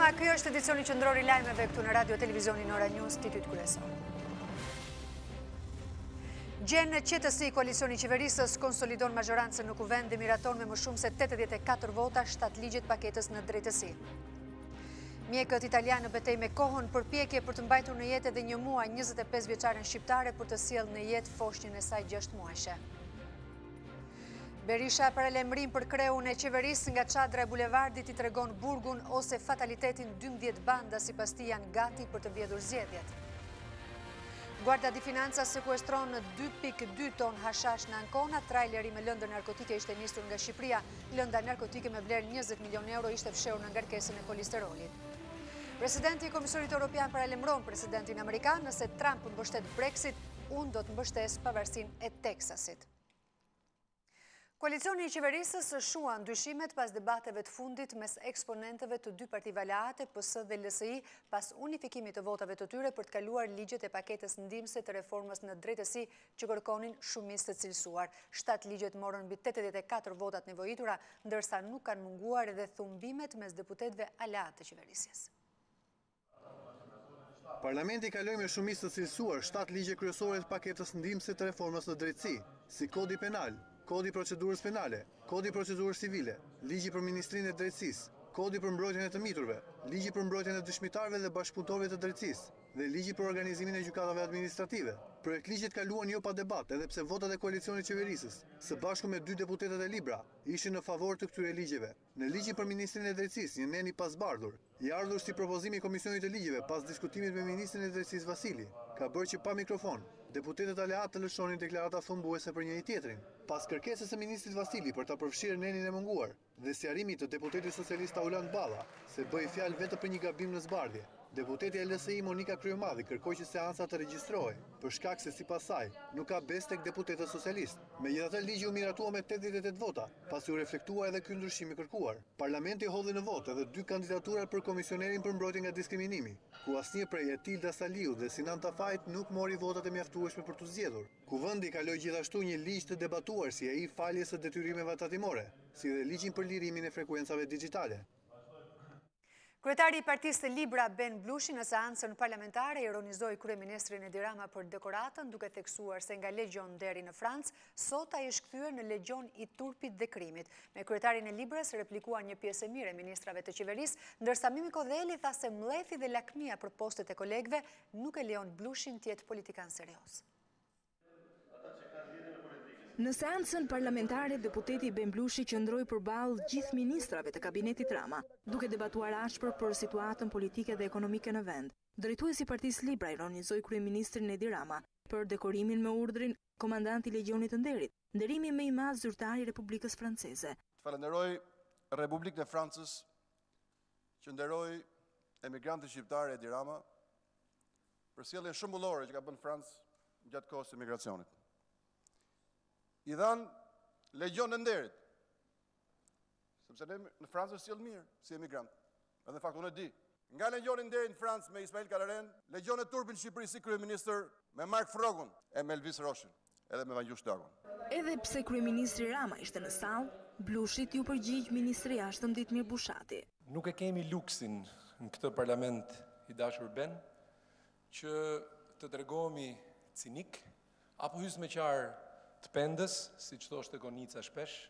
Drama, ky është edicioni qendror I lajmeve këtu në Radio Televizionin Ora News, titujt kryesor. Gjenë qetësi koalicioni qeverisës konsolidon majorancën në kuvend dhe miraton me më shumë se 84 vota 7 ligjet paketës në drejtësi. Mjekët italianë betej me kohën përpjekje për të mbajtur në jetë edhe një muaj 25 vjeçaren shqiptare për të sjellë në jetë foshnjën e saj 6 muajshe. Berisha paralajmërim për kreun e qeverisë nga çadra e bulevardit I tregon burgun ose fatalitetin 12 banda sipas tij janë gati për të mbledhur zgjedhjet. Guardia di Finanza sekuestron 2.2 ton hashash në Ancona, traileri me lëndë narkotike ishte nisur nga Shqipëria, lënda narkotike me vlerë 20 milion euro ishte fshehur në ngarkesën e kolesterolit. Presidenti I Komisionit Evropian paralajmëron presidentin amerikan nëse Trump mbështet Brexit, unë do të mbështes pavarësinë e Teksasit. Koalicioni I qeverisës shua ndryshimet pas debateve të fundit mes eksponentëve të dy partive aleate, PS dhe LSI, pas unifikimit të votave të tyre për të kaluar ligjet e paketës ndihmëse të reformës në drejtësi që kërkonin shumicë të cilësuar. 7 ligjet morën mbi 84 votat nevojitura, ndërsa nuk kanë munguar edhe thumbimet mes deputetëve aleat të qeverisjes. Parlamenti kaloi me shumicë të cilësuar 7 ligje kryesore të paketës ndihmëse të reformës në drejtësi, si kodi penal, kodi procedurës penale, kodi procedurës civile, ligji për Ministrinë e Drejtësisë, kodi për mbrojtjen e të miturve, ligji për mbrojtjen e dëshmitarëve dhe bashkëpunëtorëve të drejtësisë dhe ligji për organizimin e gjykatave administrative. Projektligjet kaluan jo pa debat, edhe pse votat e koalicionit qeverisës, së bashku me 2 deputetët e Libra, ishin në favor të këtyre ligjeve. Në ligjin për Ministrinë e Drejtësisë, një nen I pasbardhur, I ardhur si propozimi I Komisionit të Ligjeve pas diskutimit me Ministrin e Drejtësisë Vasili, ka bërë që pa mikrofon, deputetët aleat të lëshonin deklarata thumbuese për njëri tjetrin. Pas kërkesës së ministrit Vasili për ta përfshirë nenin e munguar dhe sqarimit të deputetit socialist Auland Balla se bëi fjalë vetëm për një gabim në zbardhje, deputeti e LSI Monika Kryemadhi kërkoi që seanca të regjistrohej, për shkak se sipas saj nuk ka bes tek deputetët socialist. Megjithatë ligji u miratua me 88 vota, pasi u reflektua edhe ky ndryshim I kërkuar. Parlamenti hodhi në votë edhe 2 kandidaturat për komisionerin për mbrojtje nga diskriminimi, ku asnjë prej Etilda Saliu dhe Sinan Tafajt nuk mori votat e mjaftueshme për të zgjedhur. Kuvendi kaloi gjithashtu një ligj të debatuar si ai faljes së detyrimeve tatimore, si dhe ligjin për lirimin e frekuencave digjitale. Kryetari I Partisë të Libra Ben Blushi në seancën parlamentare ironizoi kryeministrin Edi Rama për dekoratën, duke theksuar se nga legjon deri në Francë, sot ai është kthyer në legjon I turpit dhe krimit. Me kryetarin e Librës replikuan një pjesë e mirë e ministrave të qeverisë, ndërsa Mimi Kodheli tha se mlethi dhe lakmia për postet e kolegëve nuk e lejon Blushin të jetë politikan serioz. Në seancën parlamentare, deputeti Ben Blushi qëndroi përballë gjithë ministrave të kabinetit Rama, duke debatuar ashpër për situatën politike dhe ekonomike në vend. Drejtuesi I Partisë Libra ironizoi kryeministrin Edi Rama për dekorimin me urdhrin komandanti I Legionit të Nderit, nderimi më I madh zyrtar I Republikës Franceze. Falenderoj Republikën e Francës që nderoi emigrantët shqiptarë Edi Rama për sjelljen shembullore që ka bën Francë gjatë kohës së migracionit. I dhan Legion e Nderit, sepse ne në Francë sjell mirë si emigrant. Edhe fakt unë e di. Nga Legioni I Nderit në Francë me Ismail Kalaren, Legion e Turpit në Shqipëri si kryeministër me Mark Frogun e me Elvis Roshin, edhe me Vanjush Dagon. Edhe pse kryeministri Rama ishte në sallë, Blushit ju përgjigj ministri I jashtëm Ditmir Bushati. Nuk e kemi luksin në këtë parlament I dashur Ben që të tregohemi cinik apo hysmeqar të pendës, si që thoshte Gonica shpesh,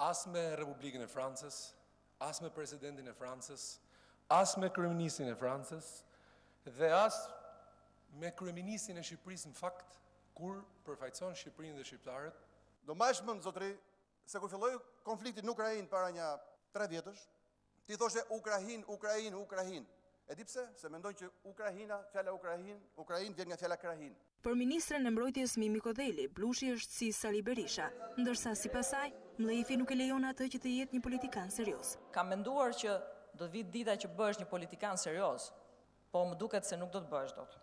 as me Republikën e Francës, as me presidentin e Francës, as me kryeministrin e Francës, dhe as me kryeministrin e Shqipërisë në fakt, kur përfaqëson Shqipërinë dhe shqiptarët. Do mashmën, zotri, se kur filloi konflikti në Ukrainë para një 3 vjetësh, ti thoshe Ukrainë. E di pse? Se mendojnë që Ukraina, fjala Ukrainë vjen nga fjala krahin. Për ministrën e mbrojtjes Mimi Kodheli, Blushi është si Sali Berisha, ndërsa sipas saj, mlefi nuk e lejon atë që të jetë një politikan serioz. Kam menduar që do të vit dita që bëhesh një politikan serioz, po më duket se nuk do të bëhesh dot.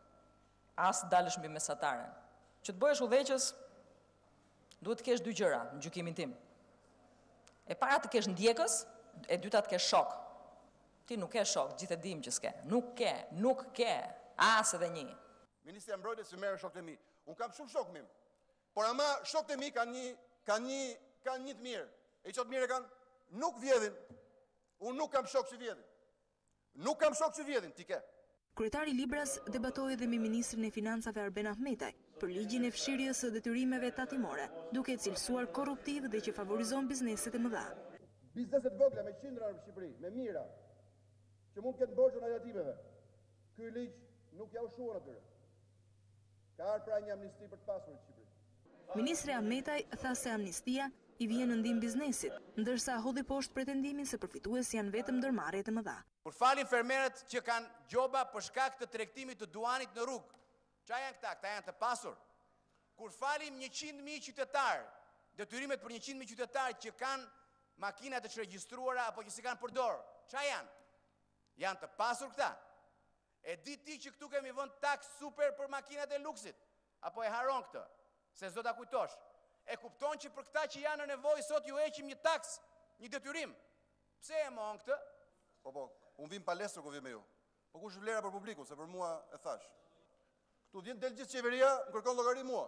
As dalësh mbi mesataren. Që të bëhesh udhëheqës, duhet të kesh 2 gjëra në gjykimin tim. E para të kesh ndjekës, e dyta të kesh shok. Ti nuk ke shok, gjithë e dim që s'ke. Nuk ke, as edhe një. Ministri e Mbrojtjes që merr shokët e mi. Unë kam shumë shok mim. Por ama shokët e mi kanë një të mirë. E çot mirë kanë, nuk vjedhin. Unë nuk kam shok që vjedhin. Nuk kam shok që vjedhin, ti ke. Kryetari Libras debatoi edhe me ministrin e Financave Arben Ahmetaj për ligjin e fshirjes së detyrimeve tatimore, duke cilësuar korruptiv dhe që favorizon bizneset e mëdha. Bizneset vogla me qindra në Shqipëri, me mira, që mund të ketë borxhe negativeve. Ky ligj nuk ja ushuan atyre. Ka ardhur pra një amnisti për të pasurit në Shqipëri. Ministri Ahmetaj tha se amnistia i vjen në ndihmë biznesit, ndërsa hodhi poshtë pretendimin se përfitues janë vetëm ndërmarrjet e mëdha. Kur falin fermerët që kanë gjoba për shkak të tregtimit të duanit në rrugë. Çfarë janë këta? Këta janë të pasur. Kur falim 100.000 qytetarë, detyrimet për 100.000 qytetarë që kanë makina të regjistruara apo që si kanë përdor, çfarë janë? Janë të pasur këta. E di ti që këtu kemi vënë taks super për makinat e luksit, apo e haron këtë, se s'do ta kujtosh. E kupton që për këta që janë në nevojë sot ju heqim një taks, një detyrim. Pse e mohon këtë? Po, unë vim palestër ku vim me ju. Po kush vlera për publiku, se për mua e thash. Këtu vjen del gjithë qeveria, më kërkon llogari mua.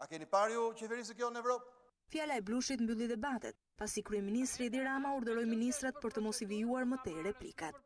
A keni parë ju qeverisë kjo në Evropë? Fjala e Blushit mbylli debatet, pasi kryeministri Edi Rama urdhëroi ministrat për të mos i vijuar më tej replikat.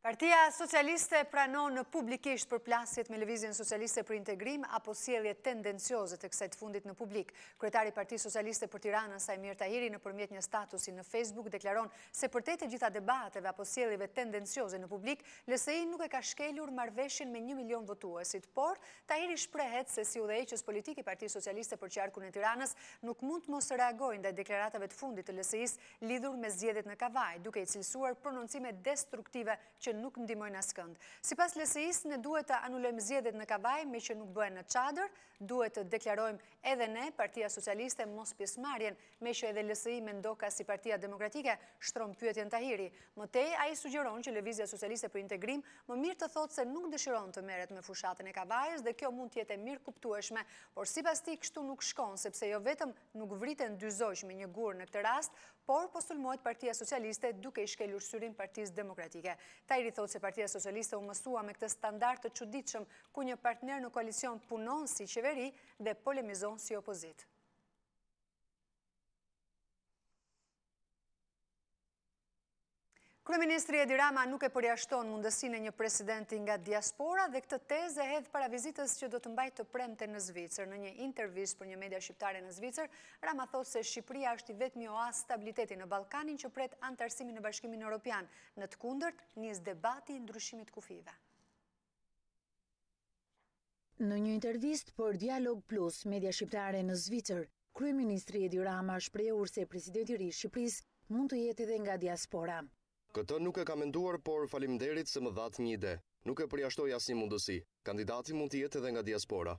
Partia Socialiste pranon publikisht përplasjet me Lëvizjen Socialiste për Integrim apo sjellje tendencioze të kësaj të fundit në publik. Kryetari i Partisë Socialiste për Tiranën, Sajmir Tahiri, nëpërmjet një statusi në Facebook deklaron se përtet e gjitha debateve apo sjelljeve tendencioze në publik, LSI nuk e ka shkelur marrëveshjen me 1 milion votuesit, por Tahiri shprehet se si udhëheqës politik i Partisë Socialiste për qarkun e Tiranës nuk mund të mos reagojë ndaj deklaratave të fundit të LSI-s lidhur me zgjedhjet në Kavaj, duke i cilësuar prononcime destruktive që nuk ndihmojnë askënd. Sipas LSI-s, ne duhet të anulojmë zgjedhjet në Kavaj me që nuk bëhen në Çadër, duhet të deklarojmë edhe ne, Partia Socialiste, mos pjesëmarrjen me që edhe LSI mendoka si Partia Demokratike, shtron pyetjen Tahiri. Mëtej, ai sugjeron që Lëvizja Socialiste për Integrim më mirë të thotë se nuk dëshiron të merret me fushatën e Kavajës dhe kjo mund të jetë e mirë kuptueshme, por sipas tij kështu nuk shkon, sepse jo vetëm nuk vriten dy zogj me një gur në këtë rast, por po sulmohet Partia Socialiste duke i shkelur syrin Partisë Demokratike. Tahiri thotë se Partia Socialiste u mësua me këtë standard të çuditshëm ku një partner në koalicion punon si qeveri dhe polemizon si opozit. Kryeministri Edi Rama nuk e përjashton mundësinë e një presidenti nga diaspora dhe këtë tezë e hedh para vizitës që do të mbajë të premte në Zvicër. Në një intervistë për një media shqiptare në Zvicër, Rama thotë se Shqipëria është i vetmi oazë stabiliteti në Ballkanin që pret anëtarësimin në Bashkimin Evropian. Në të kundërt, nis debati i ndryshimit kufive. Në një intervistë për Dialog Plus, media shqiptare në Zvicër, kryeministri Edi Rama shprehur se presidenti i ri i Shqipërisë mund të jetë edhe nga diaspora. Këtë nuk e ka menduar, por faleminderit se më dhat një ide. Nuk e përjashtoj asnjë mundësi. Kandidati mund të jetë edhe nga diaspora.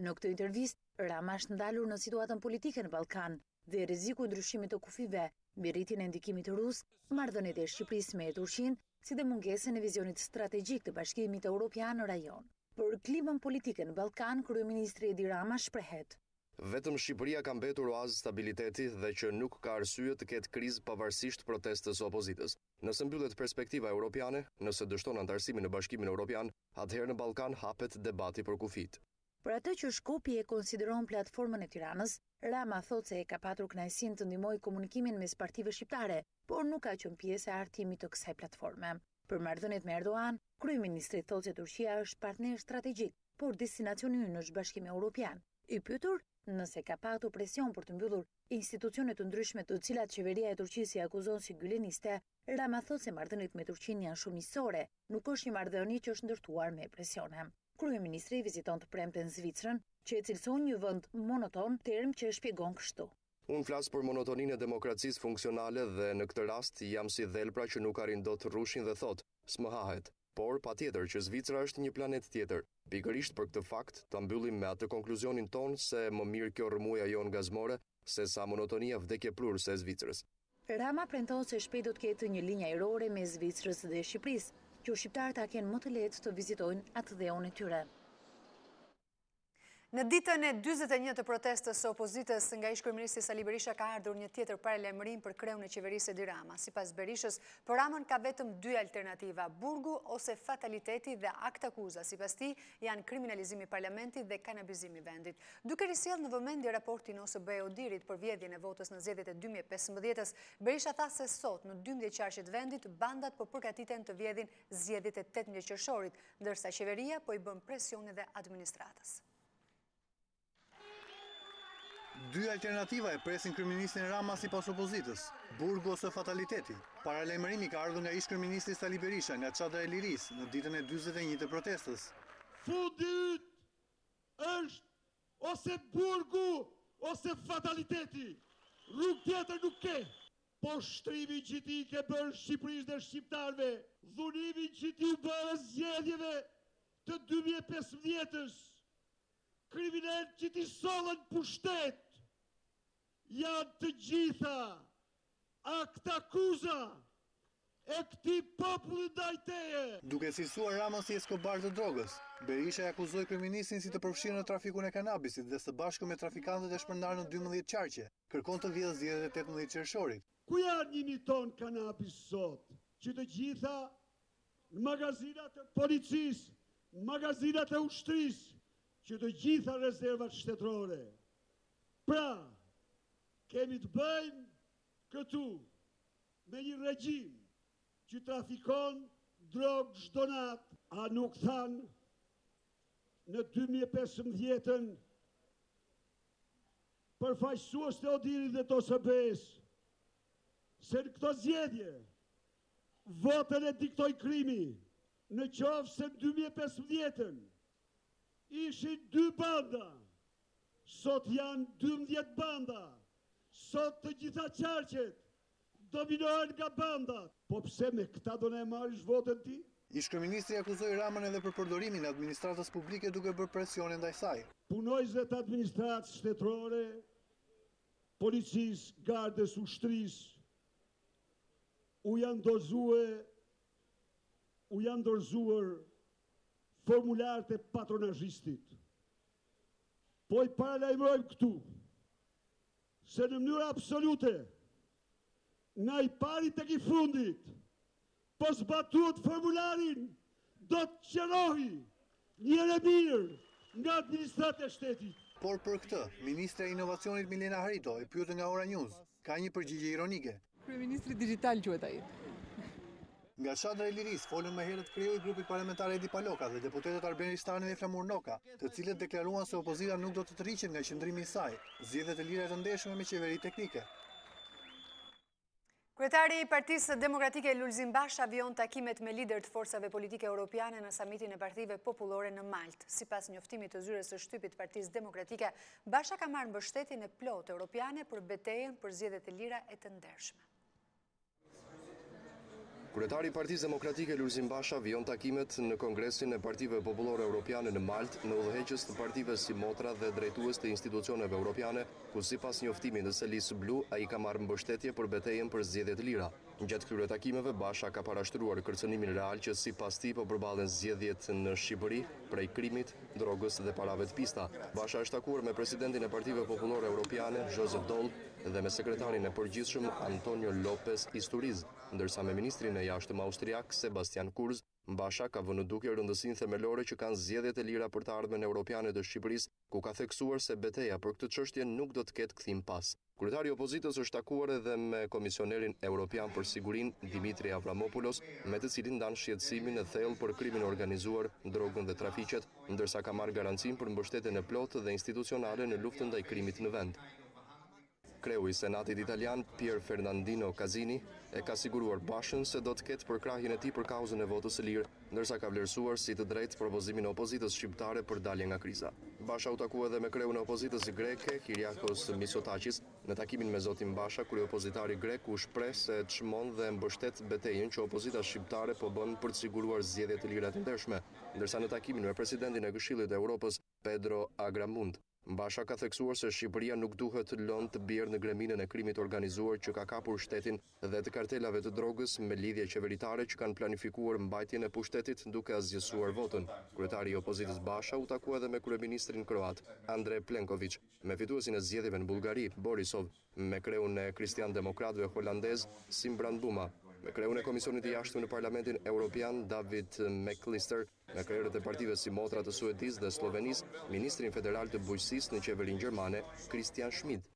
Në këtë intervistë, Rama është ndalur në situatën politike në Ballkan dhe rreziku i ndryshimit të kufive, mbi rritjen e ndikimit rus, marrëdhëniet e Shqipërisë me Turqinë, si dhe mungesën e vizionit strategjik të Bashkimit Evropian në rajon. Për klimën politike në Ballkan, kryeministri Edi Rama shprehet: Vetëm Shqipëria ka mbetur oazë stabiliteti dhe që nuk ka arsye të ketë krizë pavarësisht protestës së opozitës. Nëse mbyllet perspektiva europiane, nëse dështon anëtarësimin në Bashkimin Evropian, atëherë në Ballkan hapet debati për kufit. Për atë që Shkupi e konsideron platformën e Tiranës, Rama thotë se e ka patur kënaqësinë të ndihmojë komunikimin mes partive shqiptare, por nuk ka qenë pjesë e hartimit të kësaj platforme. Për marrëdhëniet me Erdogan, kryeministri thotë se Turqia është partner strategjik, por destinacioni i është Bashkimi Evropian. I pyetur nëse ka patur presion për të mbyllur institucione të ndryshme të cilat qeveria e Turqisë i akuzon si gyleniste, Rama thotë se marrëdhëniet me Turqinë janë shumë miqësore, nuk është një marrëdhënie që është ndërtuar me presione. Kryeministri viziton të premten Zvicrën, që e cilëson një vend monoton, term që e shpjegon kështu: Unë flas për monotoninë e demokracisë funksionale dhe në këtë rast jam si dhelpra që nuk arrin dot rrushin dhe thot, s'më hahet. Por patjetër që Zvicra është një planet tjetër. Pikërisht për këtë fakt, ta mbyllim me atë konkluzionin ton se më mirë kjo rrëmuja jon gazmore se sa monotonia vdekjeprurëse e Zvicrës. Rama premton se shpejt do të ketë një linjë ajrore mes Zvicrës dhe Shqipërisë, që shqiptarët ta kenë më të lehtë të vizitojnë atë dheun e tyre. Në ditën e 41 të protestës së opozitës nga ish-kryeministri Sali Berisha ka ardhur një tjetër paralajmërim për kreun e qeverisë Edi Rama. Sipas Berishës, për Ramën ka vetëm 2 alternativa, burgu ose fataliteti dhe akt akuza. Sipas tij janë kriminalizimi i parlamentit dhe kanabizimi i vendit. Duke risjellë në vëmendje raportin OSBE Odirit për vjedhjen e votës në zgjedhjet e 2015-s, Berisha tha se sot në 12 qarqe të vendit bandat po përgatiten të vjedhin zgjedhjet e 18 qershorit, ndërsa qeveria po i bën presion edhe administratës. 2 alternativa e presin kryeministrin Rama sipas opozitës, burgu ose fataliteti. Paralajmërimi ka ardhur nga ish-kryeministri Sali Berisha nga Çadra e Lirisë në ditën e 41 të protestës. Fundi yt është ose burgu ose fataliteti. Rrugë tjetër nuk ke. Poshtrimin që ti ke bërë Shqipërisë dhe shqiptarëve, dhunimin që ti u bërë zgjedhjeve të 2015-s, kriminalët që ti sollën pushtet, janë të gjitha akt akuza e këtij populli ndaj teje. Duke cilësuar Ramën si Escobar të drogës, Berisha e akuzoi kryeministrin si të përfshirë në trafikun e kanabisit dhe së bashku me trafikantët e shpërndarë në 12 qarqe, kërkon të vjedhë zgjedhjet e 18 qershorit. Ku janë 1 ton kanabis sot? Që të gjitha në magazinat e policisë, në magazinat e ushtrisë, që të gjitha rezervat shtetërore. Pra, kemi të bëjmë këtu me një regjim që trafikon drogë çdo natë, a nuk thanë në 2015-ën përfaqësues të Odirit dhe të OSBE-s se në këto zgjedhje votën e diktoi krimi, në qoftë se në 2015-ën ishin 2 banda, sot janë 12 banda, sot të gjitha qarqet dominohen nga bandat. Po pse me këta do ne marrish votën ti? Ish-kryeministri akuzoi Ramën edhe për përdorimin e administratës publike duke bërë presion ndaj saj. Punojësit të administratës shtetërore, policisë, gardës, ushtrisë, u janë dorëzuar formularët e patronazhistit. Po i paralajmërojmë këtu se në mënyrë absolute nga i pari tek i fundit, po zbatuat formularin, do të qerohi njëre mirë nga administratë e shtetit. Por për këtë, Ministra e Inovacionit Milena Harito e pyetur nga Ora News, ka një përgjigje ironike. Kryeministri digital quhet ai. Nga Çadra e Lirisë folën më herët kreu i grupit parlamentar Edi Paloka dhe deputetët Arben Ristani dhe Flamur Noka, të cilët deklaruan se opozita nuk do të tërhiqet nga qëndrimi i saj, zgjedhjet e lira të ndeshme me qeveri teknike. Kryetari i Partisë Demokratike Lulzim Basha vijon takimet me lider të forcave politike europiane në samitin e partive popullore në Maltë. Sipas njoftimit të zyres së shtypit Partisë Demokratike, Basha ka marrë mbështetjen e plotë europiane për betejën për zgjedhjet e lira e të ndershme. Kryetari i Partisë Demokratike Lulzim Basha vijon takimet në Kongresin e Partive Popullore Europiane në Maltë në udhëheqës të partive si motra dhe drejtues të institucioneve europiane, ku sipas njoftimit të Selisë Blu, ai ka marrë mbështetje për betejën për zgjedhjet e lira. Gjatë këtyre takimeve, Basha ka parashtruar kërcënimin real që sipas tij po përballen zgjedhjet në Shqipëri prej krimit, drogës dhe parave të pista. Basha është takuar me presidentin e Partive Popullore Europiane, Joseph Daul, dhe me sekretarin e përgjithshëm Antonio Lopez Isturiz, ndërsa me ministrin e jashtëm austriak Sebastian Kurz, Basha ka vënë duke rëndësinë themelore që kanë zgjedhjet e lira për të ardhmen europiane të Shqipërisë, ku ka theksuar se betejë për këtë çështje nuk do të ketë kthim pas. Kryetari i opozitës është takuar edhe me komisionerin evropian për sigurinë Dimitri Avramopoulos, me të cilin ndan shqetësimin e thellë për krimin organizuar, drogën dhe trafiqet, ndërsa ka marrë garancinë për mbështetjen e plotë dhe institucionale në luftën ndaj krimit në vend. Kreu i Senatit italian, Pier Ferdinando Casini, e ka siguruar Bashën se do të ketë përkrahjen e tij për kauzën e votës së lirë, ndërsa ka vlerësuar si të drejtë propozimin e opozitës shqiptare për dalje nga kriza. Basha u takua edhe me kreun e opozitës greke, Kyriakos Mitsotakis. Në takimin me zotin Basha, kryeopozitari grek u shpreh se çmon dhe mbështet betejën që opozita shqiptare po bën për të siguruar zgjedhje të lira të ndershme, ndërsa në takimin me presidentin e Këshillit të Evropës, Pedro Agramunt, Mbasha ka theksuar se Shqipëria nuk duhet lënë të bjerë në greminën e krimit organizuar që ka kapur shtetin dhe të kartelave të drogës me lidhje qeveritare që kanë planifikuar mbajtjen e pushtetit duke asgjësuar votën. Kryetari i opozitës Basha u takua edhe me kryeministrin kroat Andrej Plenković, me fituesin e zgjedhjeve në Bullgari Borisov, me kreun e Kristian-Demokratëve holandez Simbran Buma, me kreun e Komisionit të Jashtëm në Parlamentin Evropian David McAllister, me krerët e partive si Motra të Suedis dhe Slovenis, Ministrin Federal të Bujqësisë në qeverinë gjermane, Christian Schmidt.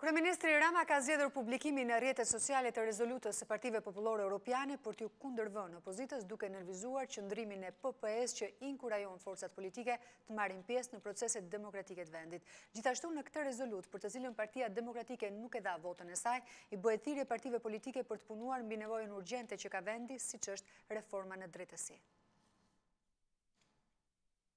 Kryeministri Rama ka zgjedhur publikimin në rrjetet sociale të rezolutës së Partive Popullore Europiane për t'u kundërvënë opozitës duke nervizuar qëndrimin e PPE-s që inkurajon forcat politike të marrin pjesë në proceset demokratike të vendit. Gjithashtu në këtë rezolut, për të cilën Partia Demokratike nuk e dha votën e saj, i bëhet thirrje partive politike për të punuar mbi nevojën urgjente që ka vendi, siç është reforma në drejtësi.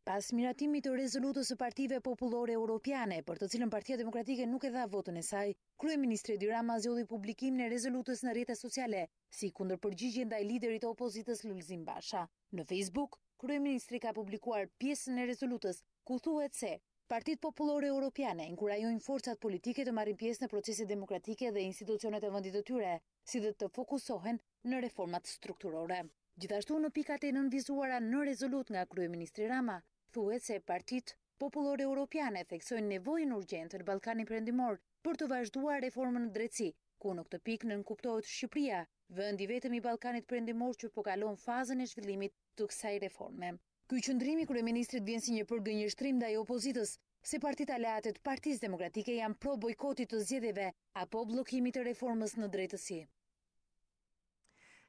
Pas miratimit të rezolutës së Partive Popullore Europiane, për të cilën Partia Demokratike nuk e dha votën e saj, kryeministri Edi Rama zgjodhi publikimin e rezolutës në rrjetet sociale, si kundërpërgjigje ndaj liderit të opozitës Lulzim Basha. Në Facebook, kryeministri ka publikuar pjesën e rezolutës ku thuhet se Partitë Popullore Europiane inkurajojnë forcat politike të marrin pjesë në procese demokratike dhe institucionet e vendit të tyre, si dhe të fokusohen në reformat strukturore. Gjithashtu në pikat e nënvizuara në rezolut nga kryeministri Rama, thuhet se Partitë Popullore Europiane theksojnë nevojën urgjente në Ballkanin Perëndimor për të vazhduar reformën në drejtësi, ku në këtë pikë nënkuptohet Shqipëria, vendi vetëm i Ballkanit Perëndimor që po kalon fazën e zhvillimit të kësaj reforme. Ky qëndrim i kryeministrit vjen si një përgënjeshtrim ndaj opozitës, se partitë aleate të Partisë Demokratike janë pro bojkotit të zgjedhjeve apo bllokimit të reformës në drejtësi.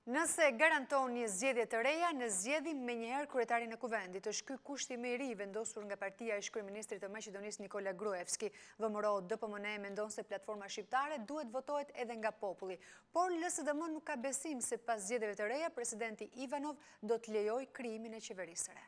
Nëse garanton një zgjedhje të reja, në zgjedhim menjëherë kryetarin e kuvendit. Është ky kushti më i ri vendosur nga partia e ish-kryeministrit të Maqedonisë Nikola Gruevski. VMRO DPMNE mendon se platforma shqiptare duhet votohet edhe nga populli. Por LSDM nuk ka besim se pas zgjedhjeve të reja, presidenti Ivanov do të lejojë krijimin e qeverisë së re.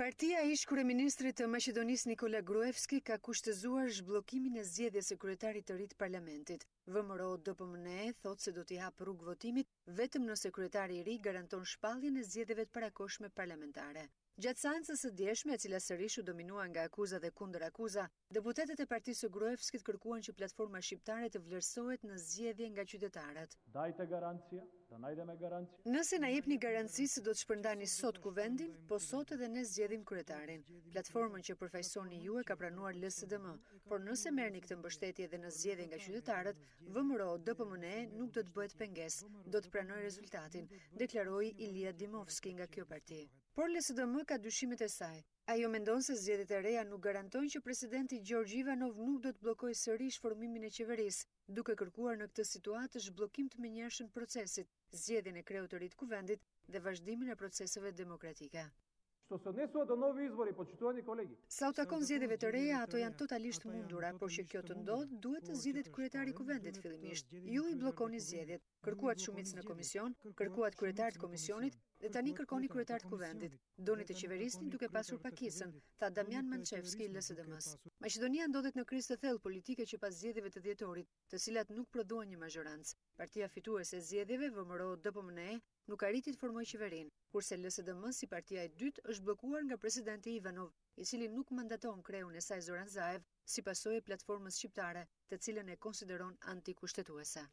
Partia e ish-kryeministrit të Maqedonisë Nikola Gruevski ka kushtëzuar zhbllokimin e zgjedhjes së kryetarit të ri të parlamentit. VMRO DPMNE thotë se do t'i hap rrugë votimit vetëm nëse kryetari i ri garanton shpalljen e zgjedhjeve të parakohshme parlamentare. Gjatë seancës së djeshme, e cila sërish u dominua nga akuza dhe kundër akuza, deputetët e partisë së Gruevskit kërkuan që platforma shqiptare të vlerësohet në zgjedhje nga qytetarët. Dajte garancia, të najde me garanci. Nëse na jepni garanci se do të shpërndani sot kuvendin, po sot edhe ne zgjedhim kryetarin. Platformën që përfaqësoni ju e ka pranuar LSDM, por nëse merrni këtë mbështetje edhe në zgjedhje nga qytetarët, VMRO DPMNE nuk do të bëhet pengesë, do të pranojë rezultatin, deklaroi Ilia Dimovski nga kjo parti. Por LSDM ka dyshimet e saj. Ajo mendon se zgjedhjet e reja nuk garantojnë që presidenti Gjorgj Ivanov nuk do të bllokojë sërish formimin e qeverisë, duke kërkuar në këtë situatë zhbllokim të menjëhershëm procesit, zgjedhjen e kreut të ri të kuvendit dhe vazhdimin e proceseve demokratike. Što se nesu do novi izbori, poštovani kolegi. Sa u takon zgjedhjeve të reja, ato janë totalisht mundura, por që kjo të ndodh, duhet të zgjidhet kryetari i kuvendit fillimisht. Ju i bllokoni zgjedhjet, kërkuat shumicë në komision, kërkuat kryetar të komisionit dhe tani kërkoni kryetar të kuvendit. Doni të qeverisni duke pasur pakicën, tha Damian Manchevski i LSDM-s. Maqedonia ndodhet në krizë të thellë politike që pas zgjedhjeve të dhjetorit, të cilat nuk prodhuan një mazhorancë. Partia fituese e zgjedhjeve, VMRO DPMNE, nuk arriti të formojë qeverinë, kurse LSDM si partia e dytë është bllokuar nga presidenti Ivanov, i cili nuk mandaton kreun e saj Zoran Zaev si pasojë e platformës shqiptare, të cilën e konsideron antikushtetuese.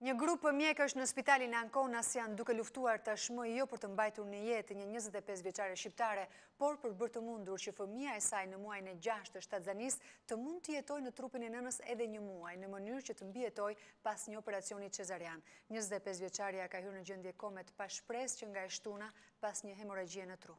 Një grup mjekësh në spitalin e Ankonas janë duke luftuar tashmë jo për të mbajtur në jetë një 25 vjeçare shqiptare, por për bërë të mundur që fëmia e saj në muajin e 6 të shtatzanis të mund të jetojë në trupin e nënës edhe një muaj, në mënyrë që të mbijetojë pas një operacioni cezarian. 25 vjeçaria ka hyrë në gjendje komet pa shpresë që nga e shtuna pas një hemorragjie në tru.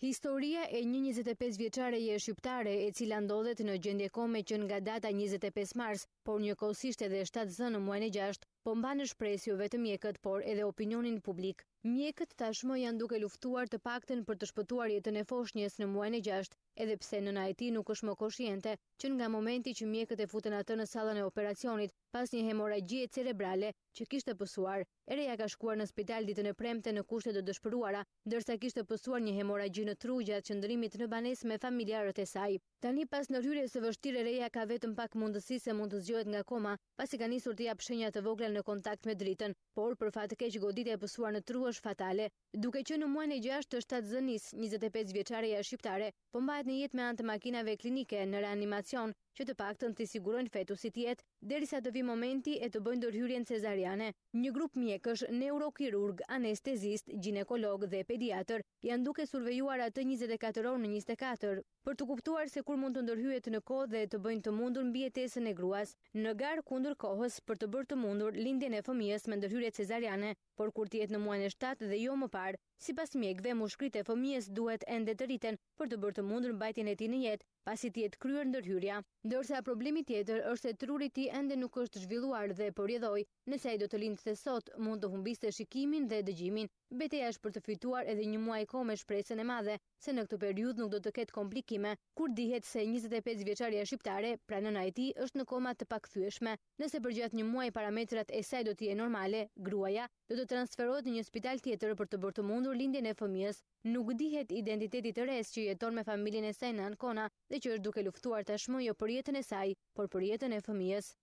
Historia e një 25 vjeçare shqiptare e cila ndodhet në gjendje kome që nga data 25 mars, por njëkohësisht edhe 7 zënë në muajin e 6, po mban në shpresë jo vetëm mjekët, por edhe opinionin publik. Mjekët tashmë janë duke luftuar të paktën për të shpëtuar jetën e foshnjës në muajin e 6, edhe pse nëna e tij nuk është më koshiente që nga momenti që mjekët e futën atë në sallën e operacionit pas një hemoragjie cerebrale që kishte pësuar. E reja ka shkuar në spital ditën e premte në kushte të dëshpëruara, ndërsa kishte pësuar një hemoragji në tru gjatë qëndrimit në banesë me familjarët e saj. Tani pas ndërhyrjes së vështirë, reja ka vetëm pak mundësi se mund të zgjohet nga koma, pasi ka nisur të jap shenja të vogla në kontakt me dritën, por për fat të keq goditja e pësuar në tru është fatale. Duke që në muajin e 6 të shtatë zënis, 25 vjeçareja shqiptare po mbahet në jetë me anë të makinave klinike në reanimacion, që të paktën t'i sigurojnë fetusit jetë, derisa të vi momenti e të bëjnë ndërhyrjen cezariane. Një grup mjekësh, neurokirurg, anestezist, ginekolog dhe pediatër janë duke survejuar atë 24 orë në 24, për të kuptuar se kur mund të ndërhyjet në kohë dhe të bëjnë të mundur mbijetesën e gruas, në garë kundër kohës për të bërë të mundur lindjen e fëmijës me ndërhyrje cezariane, por kur të jetë në muajin e 7 dhe jo më parë, sipas mjekëve, mushkrit e fëmijës duhet ende të riten për të bërë të mundur mbajtjen e tij në jetë, pasi të jetë kryer ndërhyrja. Ndërsa problemi tjetër është se truri i tij ende nuk është zhvilluar dhe po rjedhoi. Nëse ai do të lindte sot, mund të humbiste shikimin dhe dëgjimin. Betejë është për të fituar edhe një muaj kohë me shpresën e madhe se në këtë periudhë nuk do të ketë komplikime, kur dihet se 25 vjeçaria shqiptare, pra nëna e tij, është në koma të pakthyeshme. Nëse përgjatë një muaji parametrat e saj do të jenë normale, gruaja do të transferohet në një spital tjetër për të bërë të mundur lindjen e fëmijës. Nuk dihet identiteti i tërës që jeton me familjen e saj në Ancona dhe që është duke luftuar tashmë jo për jetën e saj, por për jetën e fëmijës.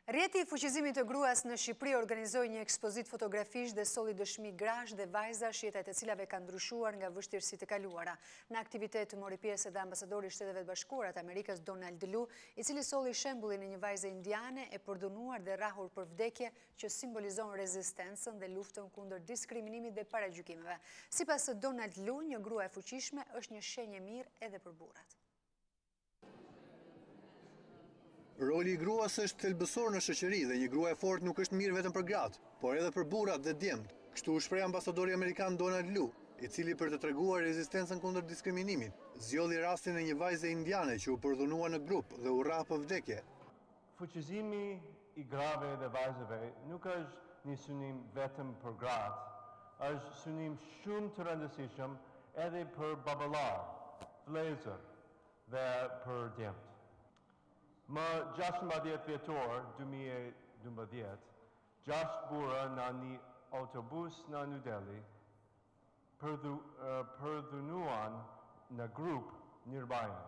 Rjeti i fuqizimit të gruas në Shqipëri organizoi një ekspozit fotografish dhe solli dëshmi grash dhe vajzash, jetat e cilave kanë ndryshuar nga vështirësitë e kaluara. Në aktivitet mori pjesë edhe ambasadori i Shteteve të Bashkuara të Amerikës Donald Lu, i cili solli shembullin e një vajze indiane e përdhunuar dhe rrahur për vdekje që simbolizon rezistencën dhe luftën kundër diskriminimit dhe paragjykimeve. Sipas Donald Lu, një grua e fuqishme është një shenjë e mirë edhe për burrat. Roli i gruas është thelbësor në shoqëri dhe një grua e fortë nuk është mirë vetëm për gratë, por edhe për burrat dhe djemtë. Kështu u shpreh ambasadori amerikan Donald Lu, i cili për të treguar rezistencën kundër diskriminimit, zgjodhi rastin e një vajze indiane që u përdhunua në grup dhe u rrah për vdekje. Fuqizimi i grave dhe vajzave nuk është një synim vetëm për gratë, është synim shumë të rëndësishëm edhe për baballar, vëllezër dhe për djemtë. Më 16 vjetor 2012, 6 burra në një autobus në New Delhi përdhunuan në grup njërbajnë.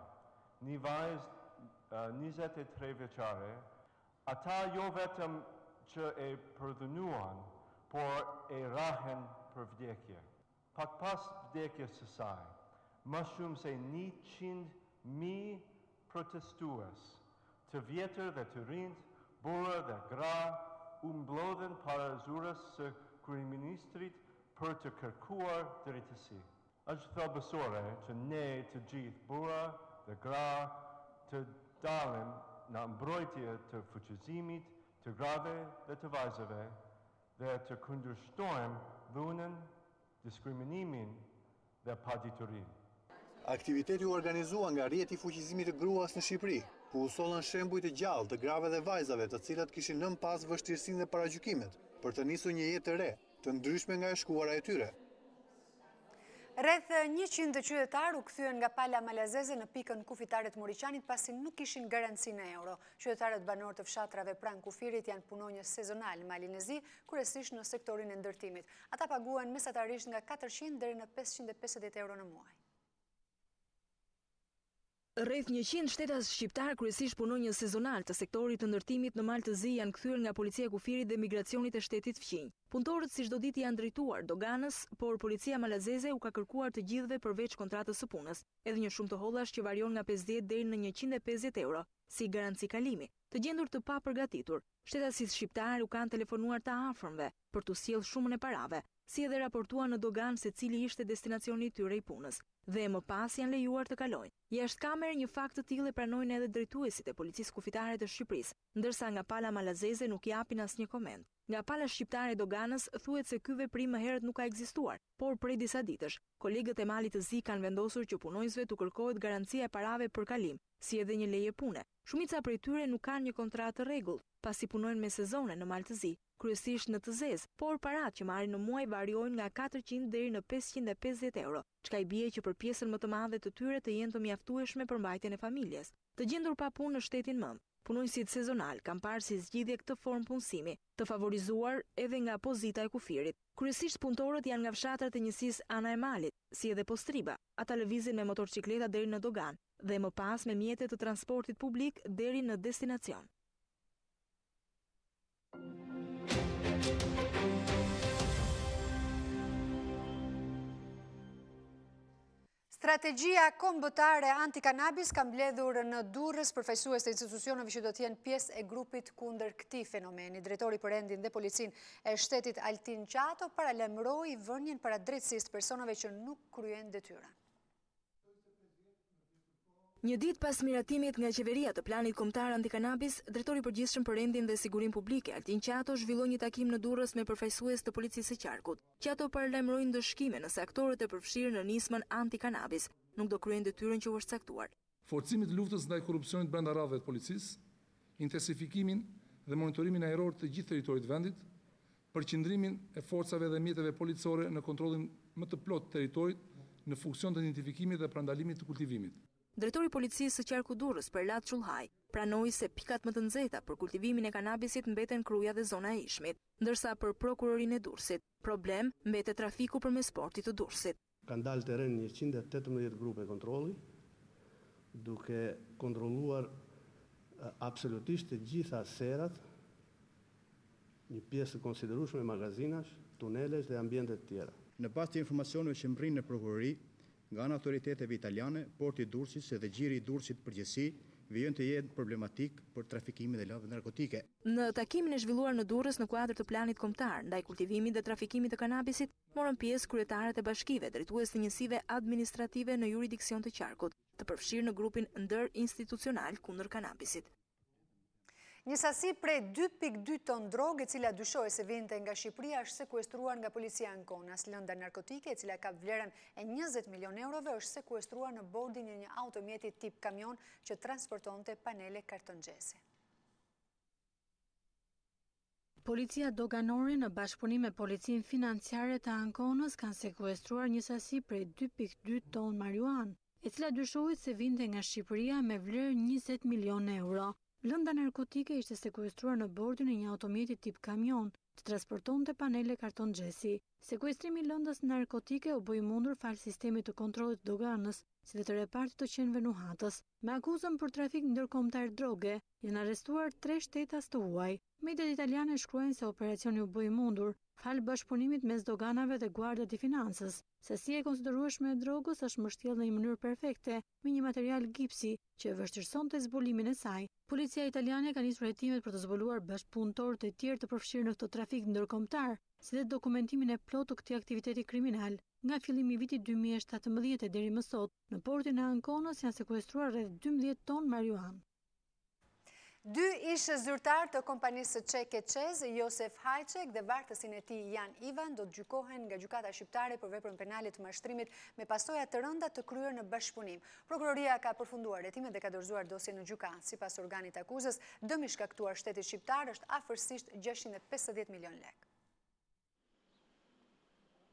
Një vajzë 23 vjeçare, ata jo vetëm që e përdhunuan, por e rrahen për vdekje. Pak pas vdekjes së saj, më shumë se 100.000 protestues të vjetër dhe të rinj, burra dhe gra, u mblodhen para zyrës së kryeministrit për të kërkuar drejtësi. Është thelbësore që ne të gjithë burra dhe gra të dalim në mbrojtje të fuqizimit të grave dhe të vajzave dhe të kundërshtojmë dhunën, diskriminimin dhe paditurinë. Aktiviteti u organizua nga rjeti i fuqizimit të gruas në Shqipëri, ku u sollën shembuj të gjallë të grave dhe vajzave të cilat kishin lënë pas vështirësinë dhe paragjykimet për të nisur një jetë të re, të ndryshme nga e shkuara e tyre. Rreth 100 qytetarë u kthyen nga pala malazeze në pikën kufitare të Moriqanit pasi nuk kishin garanci në euro. Qytetarët banor të fshatrave pranë kufirit janë punonjës sezonal malinezi, kryesisht në sektorin e ndërtimit. Ata paguhen mesatarisht nga 400 deri në 550 euro në muaj. Rreth 100 shtetas shqiptar, kryesisht punonjës sezonal të sektorit të ndërtimit në Maltëzi, janë kthyer nga Policia e Kufirit dhe Migracionit e shtetit fqinj. Punëtorët si çdo ditë janë drejtuar doganës, por policia malazeze u ka kërkuar të gjithëve përveç kontratës së punës, edhe një shumë të hollash që varion nga 50 deri në 150 euro, si garanci kalimi, të gjendur të papërgatitur. Shtetasit shqiptar u kanë telefonuar të afërmve për t'u sjellë shumën e parave, si edhe raportuan në dogan se cili ishte destinacioni i tyre i punës, dhe më pas janë lejuar të kalojnë. Jashtëkamer një fakt të tillë pranojnë edhe drejtuesit e Policisë Kufitare të Shqipërisë, ndërsa nga pala malazeze nuk japin asnjë koment. Nga pala shqiptare e doganës thuhet se ky veprim më herët nuk ka ekzistuar, por prej disa ditësh, kolegët e Malit të Zi kanë vendosur që punonjësve t'u kërkohet garancia e parave për kalim, si edhe një leje pune. Shumica prej tyre nuk kanë një kontratë të rregullt, pasi punojnë me sezone në Mal të Zi, kryesisht në të zezë, por paratë që marrin në muaj variojnë nga 400 deri në 550 euro, çka I bie që për pjesën më të madhe të tyre të jenë të mjaftueshme për mbajtjen e familjes. Të gjendur pa punë në shtetin Mëm, punonjësit sezonal kanë parë si zgjidhje këtë formë punësimi, të favorizuar edhe nga pozita e kufirit. Kryesisht punëtorët janë nga fshatrat e njësisë Ana e Malit, si edhe Postriba. Ata lëvizin me motorcikleta deri në dogan dhe më pas me mjete të transportit publik deri në destinacion. Strategjia kombëtare anti-kanabis ka mbledhur në Durrës përfaqësues të institucioneve që do të jenë pjesë e grupit kundër këtij fenomeni. Drejtori për rendin dhe policinë e shtetit Altin Qato paralajmëroi vënien para drejtësisë personave që nuk kryejnë detyrën. Një ditë pas miratimit nga qeveria të planit kombëtar antikanabis, drejtori i përgjithshëm për rendin dhe sigurinë publike, Altin Qato, zhvilloi një takim në Durrës me përfaqësues të policisë së qarkut. Qato paralajmëroi ndëshkime nëse aktorët e përfshirë në nismën antikanabis nuk do kryejnë detyrën që u është caktuar. Forcimin e luftës ndaj korrupsionit brenda radhave të policisë, intensifikimin dhe monitorimin ajror të gjithë territorit të vendit, përqendrimin e forcave dhe mjeteve policore në kontrollin më të plotë të territorit në funksion të identifikimit dhe parandalimit të kultivimit. Drejtori i policisë së qarku Durrës, Perlat Çullhaj, pranoi se pikat më të nxehta për kultivimin e kanabisit mbeten Kruja dhe zona e Ishmit, ndërsa për prokurorinë e Durrësit, problem mbetet trafiku përmes portit të Durrësit. Kanë dalë të rënë 118 grupe kontrolli, duke kontrolluar absolutisht të gjitha serat, një pjesë konsiderueshme magazinash, tunelesh dhe ambientet tjera. Në bazë të informacioneve që mbërrin në prokurori, nga ana autoriteteve italiane, porti i Durrësit dhe gjiri i Durrësit përgjithësi vijnë të jetë problematik për trafikimin e lëndave narkotike. Në takimin e zhvilluar në Durrës në kuadër të planit kombëtar ndaj kultivimit dhe trafikimit të kanabisit, morën pjesë kryetarët e bashkive, drejtues të njësive administrative në jurisdiksion të qarkut, të përfshirë në grupin ndërinstitucional kundër kanabisit. Një sasi prej 2.2 ton drogë, e cila dyshohet se vinte nga Shqipëria, është sekuestruar nga policia e Ankonas. Lënda narkotike, e cila ka vlerën e 20 milion eurove, është sekuestruar në bordin e një automjeti tip kamion që transportonte panele kartonxhesi. Policia doganore në bashkëpunim me policinë financiare të Ankonës kanë sekuestruar një sasi prej 2.2 ton marijuanë, e cila dyshohet se vinte nga Shqipëria me vlerë 20 milion euro. Lënda narkotike ishte sekuestruar në bordin e një automjeti tip kamion të transportonte panele kartonxhesi. Sekuestrimi I lëndës narkotike u bë I mundur fal sistemit të kontrollit të doganës, si dhe të repartit të qenëve nuhatës. Me akuzën për trafik ndërkombëtar droge, janë arrestuar 3 shtetas të huaj. Mediat italiane shkruajnë se operacioni u bë I mundur fal bashkëpunimit mes doganave dhe Guardia di Financës. Sasia e konsiderueshme e drogës është mbështjellë në një mënyrë perfekte me një material gipsi që vështirësonte zbulimin e saj. Policia italiane ka nisur hetimet për të zbuluar bashkëpunëtorët e tjerë të përfshirë në këtë trafik ndërkombëtar, si dhe dokumentimin e plotë të këtij aktiviteti kriminal. Nga fillimi I vitit 2017 deri më sot, në portin e Ankonës janë sekuestruar rreth 12 ton marijuanë. 2 ish zyrtar të kompanisë çeke Çez, Josef Hajçek dhe vartësin e tij Jan Ivan do të gjykohen nga gjykata shqiptare për veprën penale të mashtrimit me pasoja të rënda të kryer në bashkëpunim. Prokuroria ka përfunduar hetimet dhe ka dorëzuar dosjen në gjykatë. Sipas organit akuzës, dëmi I shkaktuar shtetit shqiptar është afërsisht 650 milion lekë.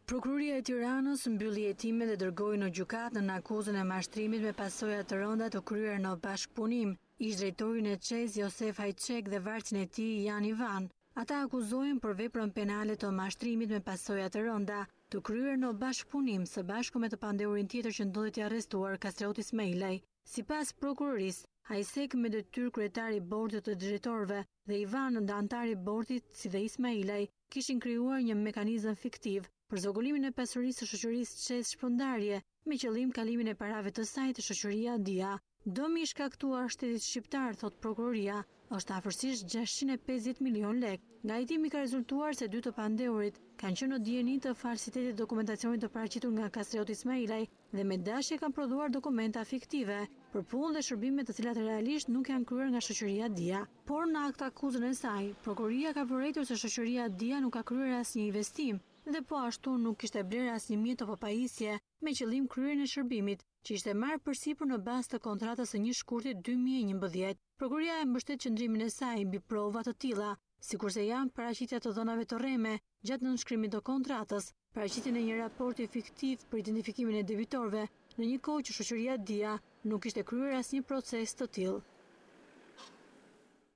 Prokuroria e Tiranës mbylli hetimet dhe dërgoi në gjykatë në akuzën e mashtrimit me pasoja të rënda të kryer në bashkëpunim. Ish drejtorin e Çez Josef Hajçek dhe vartësin e tij Jan Ivan. Ata akuzohen për veprën penale të mashtrimit me pasoja të rënda, të kryer në bashkëpunim së bashku me të pandehurin tjetër që ndodhet I arrestuar Kastrioti Ismailaj. Sipas prokurorisë, Hajçek me detyrë kryetari I bordit të drejtorëve dhe Ivan antari I bordit si dhe Ismailaj kishin krijuar një mekanizëm fiktiv për zogullimin e pasurisë së shoqërisë Çez Shpërndarje me qëllim kalimin e parave të saj te shoqëria Dia. Dëmi I shkaktuar shtetit shqiptar, thot prokuroria, është afërsisht 650 milion lek. Nga hetimit ka rezultuar se 2 të pandehurit kanë qenë në dieni të falsitetit dokumentacionit të paraqitur nga Kastrioti Ismailaj dhe me dashje kanë prodhuar dokumenta fiktive për punë dhe shërbime të cilat realisht nuk janë kryer nga shoqëria Dia. Por në akt akuzën e saj, prokuroria ka vërejtur se shoqëria Dia nuk ka kryer asnjë investim dhe po ashtu nuk kishte blerë asnjë mjet apo pajisje me qëllim kryerjen e shërbimit, që ishte marrë përsipër në bazë të kontratës së 1 shkurti 2011. Prokuroria e mbështet qëndrimin e saj mbi prova të tilla, sikurse janë paraqitja të dhënave të rreme gjatë nënshkrimit të kontratës, paraqitjen e një raporti fiktiv për identifikimin e debitorëve, në një kohë që shoqëria Dia nuk kishte kryer asnjë proces të tillë.